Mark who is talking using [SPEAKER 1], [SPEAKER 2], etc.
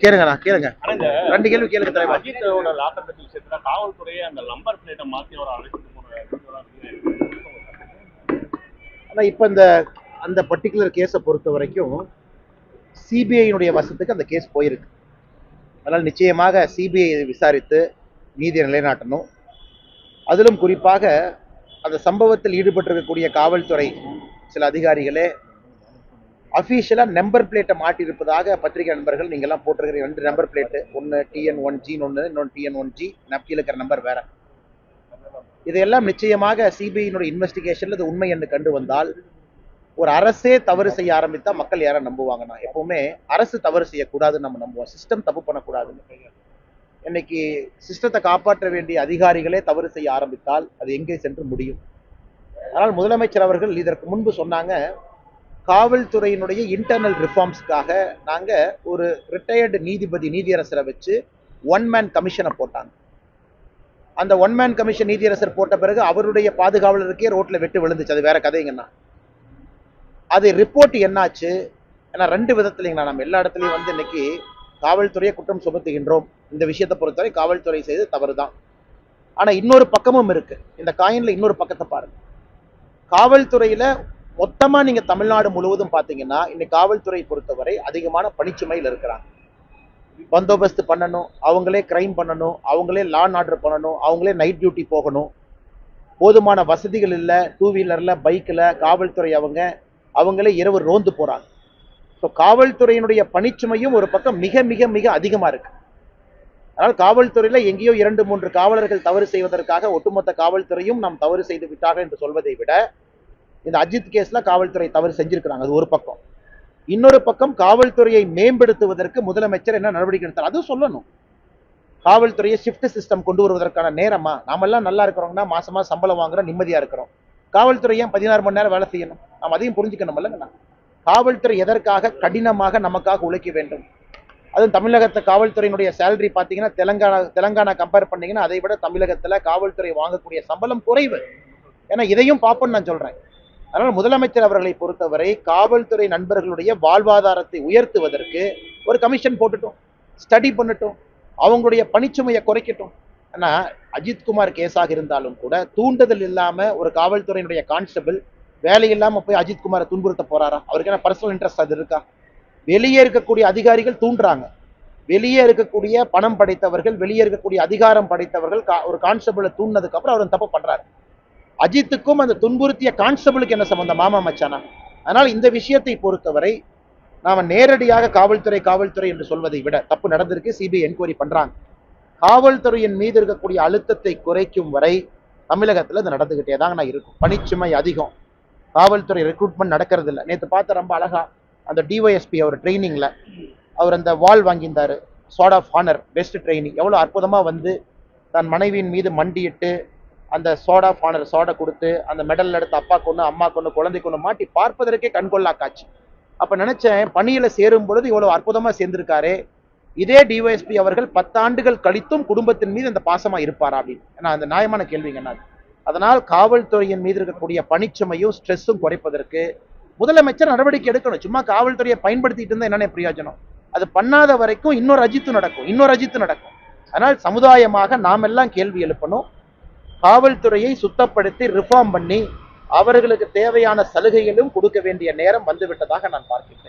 [SPEAKER 1] கேளுங்கண்ணா கேளுங்க. ரெண்டு கேள்வி கேளுங்க தலைவர்.
[SPEAKER 2] அஜித்தோட லாட்டரி விஷயத்துல காவல்துறையை அந்த நம்பர் பிளேட்டை மாத்தி ஒரு அழைச்சிட்டு
[SPEAKER 1] ஆனா இப்ப அந்த பர்டிகுலர் கேஸை பொறுத்த வரைக்கும் சிபிஐனுடைய வசத்துக்கு அந்த கேஸ் போயிருக்கு. அதனால் நிச்சயமாக சிபிஐ விசாரித்து நீதியை நிலைநாட்டணும். அதிலும் குறிப்பாக அந்த சம்பவத்தில் ஈடுபட்டிருக்கக்கூடிய காவல்துறை சில அதிகாரிகளே அஃபீஷியலா நம்பர் பிளேட்டை மாட்டியிருப்பதாக பத்திரிகை நண்பர்கள் நீங்கள்லாம் போட்டிருக்கிற 2 நம்பர் பிளேட்டு, ஒன்று TN1G ஒன்று, இன்னொன்று TN1G, கீழே இருக்கிற நம்பர் வேற. இதையெல்லாம் நிச்சயமாக சிபிஐனுடைய இன்வெஸ்டிகேஷன்ல இது உண்மை என்று கண்டு வந்தால் ஒரு அரசே தவறு செய்ய ஆரம்பித்தா மக்கள் யாரை நம்புவாங்கன்னா, எப்பவுமே அரசு தவறு செய்யக்கூடாதுன்னு நம்ம நம்புவோம். சிஸ்டம் தப்பு பண்ணக்கூடாது. இன்னைக்கு சிஸ்டத்தை காப்பாற்ற வேண்டிய அதிகாரிகளே தவறு செய்ய ஆரம்பித்தால் அது எங்கே சென்று முடியும்? ஆனால் முதலமைச்சர் அவர்கள் இதற்கு முன்பு சொன்னாங்க, காவல்துறையினுடைய இன்டர்னல் ரிஃபார்ம்ஸ்க்காக நாங்க ஒரு ரிட்டையர்டு நீதியரசரை வச்சு 1 மேன் கமிஷனை போட்டாங்க. அந்த 1 மேன் கமிஷன் நீதியரசர் போட்ட பிறகு அவருடைய பாதுகாவலருக்கே ரோட்ல வெட்டு விழுந்துச்சு. அது வேற கதைங்கண்ணா. அது ரிப்போர்ட் என்னாச்சு? ஏன்னா 2 விதத்துலங்கண்ணா, நம்ம எல்லா இடத்துலையும் இன்னைக்கு காவல்துறையை குற்றம் சுமத்துகின்றோம். இந்த விஷயத்தை பொறுத்தவரை காவல்துறை செய்து தவறுதான். ஆனா இன்னொரு பக்கமும் இருக்கு. இந்த காயின்ல இன்னொரு பக்கத்தை பாருங்க. காவல்துறையில மொத்தமா நீங்க தமிழ்நாடு முழுவதும் பாத்தீங்கன்னா இன்னைக்கு காவல்துறை பொறுத்தவரை அதிகமான பணிச்சுமையில் இருக்கிறாங்க. பந்தோபஸ்து பண்ணணும், அவங்களே கிரைம் பண்ணணும், அவங்களே லா அண்ட் ஆர்டர் பண்ணணும், அவங்களே நைட் டியூட்டி போகணும். போதுமான வசதிகள் இல்லை. 2 வீலர்ல பைக்கில் காவல்துறை அவங்களே இரவு ரோந்து போறாங்க. ஸோ காவல்துறையினுடைய பணிச்சுமையும் ஒரு பக்கம் மிக மிக மிக அதிகமா இருக்கு. அதனால் காவல்துறையில எங்கேயோ 2-3 காவலர்கள் தவறு செய்வதற்காக ஒட்டுமொத்த காவல்துறையும் நாம் தவறு செய்து விட்டார்கள் என்று சொல்வதை விட இந்த அஜித் கேஸ்ல காவல்துறை தவறு செஞ்சிருக்கிறாங்க. அது ஒரு பக்கம். இன்னொரு பக்கம் காவல்துறையை மேம்படுத்துவதற்கு முதலமைச்சர் என்ன நடவடிக்கை எடுத்தார் அதுவும் சொல்லணும். காவல்துறையை ஷிஃப்ட் சிஸ்டம் கொண்டு வருவதற்கான நேரமா? நாமெல்லாம் நல்லா இருக்கிறோம்னா மாசமா சம்பளம் வாங்குறோம், நிம்மதியா இருக்கிறோம். காவல்துறை ஏன் 16 மணி நேரம் வேலை செய்யணும்? நாம் அதையும் புரிஞ்சுக்கணும் இல்லைங்கண்ணா. காவல்துறை எதற்காக கடினமாக நமக்காக உழைக்க வேண்டும்? அதுவும் தமிழகத்தை காவல்துறையினுடைய சேலரி பார்த்தீங்கன்னா தெலங்கானா கம்பேர் பண்ணீங்கன்னா அதை விட தமிழகத்துல காவல்துறை வாங்கக்கூடிய சம்பளம் குறைவு. ஏன்னா இதையும் பார்ப்போம்னு நான் சொல்றேன். அதனால் முதலமைச்சர் அவர்களை பொறுத்தவரை காவல்துறை நண்பர்களுடைய வாழ்வாதாரத்தை உயர்த்துவதற்கு ஒரு கமிஷன் போட்டுட்டோம், ஸ்டடி பண்ணட்டும், அவங்களுடைய பணிச்சுமையை குறைக்கட்டும். ஆனா அஜித்குமார் கேஸாக இருந்தாலும் கூட தூண்டுதல் இல்லாம ஒரு காவல்துறையினுடைய கான்ஸ்டபிள் வேலை இல்லாம போய் அஜித்குமாரை துன்புறுத்த போறாரா? அவருக்கு என்ன பர்சனல் இன்ட்ரெஸ்ட் அது இருக்கா? வெளியே இருக்கக்கூடிய அதிகாரிகள் தூண்டுறாங்க. வெளியே இருக்கக்கூடிய பணம் படைத்தவர்கள், வெளியே இருக்கக்கூடிய அதிகாரம் படைத்தவர்கள் ஒரு கான்ஸ்டபிளை தூண்டினதுக்கு அப்புறம் அவர் தப்பு பண்றாரு. அஜித்துக்கும் அந்த துன்புறுத்திய கான்ஸ்டபிளுக்கு என்ன சம்பந்தம்? மாமா மச்சானா? அதனால் இந்த விஷயத்தை பொறுத்தவரை நாம நேரடியாக காவல்துறை என்று சொல்வதை விட தப்பு நடந்திருக்கு, சிபிஐ என்கொயரி பண்றாங்க. காவல்துறையின் மீது இருக்கக்கூடிய அழுத்தத்தை குறைக்கும் வரை தமிழகத்துல இது நடந்துகிட்டே தாங்க இருக்கும். பணிச்சுமை அதிகம், காவல்துறை ரெக்ரூட்மெண்ட் நடக்கிறது இல்லை. நேற்று பார்த்த ரொம்ப அழகா அந்த டிஒய்எஸ்பி அவர் ட்ரைனிங்ல அவர் அந்த வால் வாங்கியிருந்தாரு, sword of honour, best training. எவ்வளவு அற்புதமா தன் மனைவியின் மீது மண்டியிட்டு அந்த ஸ்வார்ட் ஆஃப் ஹானர் ஸ்வார்டை கொடுத்து அந்த மெடல் எடுத்து அப்பா கொண்டு அம்மா கொண்டு குழந்தை கொண்டு மாட்டி பார்ப்பதற்கே கண்கொள்ளா காட்சி. அப்ப நினைச்சேன், பணியில சேரும் பொழுது இவ்வளவு அற்புதமா சேர்ந்திருக்காரு, இதே டிஒய்எஸ்பி அவர்கள் 10 ஆண்டுகள் கழித்தும் குடும்பத்தின் மீது அந்த பாசமா இருப்பாரா அப்படின்னு. ஏன்னா அந்த நியாயமான கேள்விங்க. அதனால் காவல்துறையின் மீது இருக்கக்கூடிய பணிச்சுமையும் ஸ்ட்ரெஸ்ஸும் குறைப்பதற்கு முதலமைச்சர் நடவடிக்கை எடுக்கணும். சும்மா காவல்துறையை பயன்படுத்திட்டு இருந்தா என்னென்ன பிரயோஜனம்? அது பண்ணாத வரைக்கும் இன்னொரு அஜித்து நடக்கும். அதனால் சமுதாயமாக நாம் எல்லாம் கேள்வி எழுப்பணும். காவல்துறையை சுத்தப்படுத்தி ரிஃபார்ம் பண்ணி அவர்களுக்கு தேவையான சலுகைகளும் கொடுக்க வேண்டிய நேரம் வந்துவிட்டதாக நான் பார்க்கிறேன்.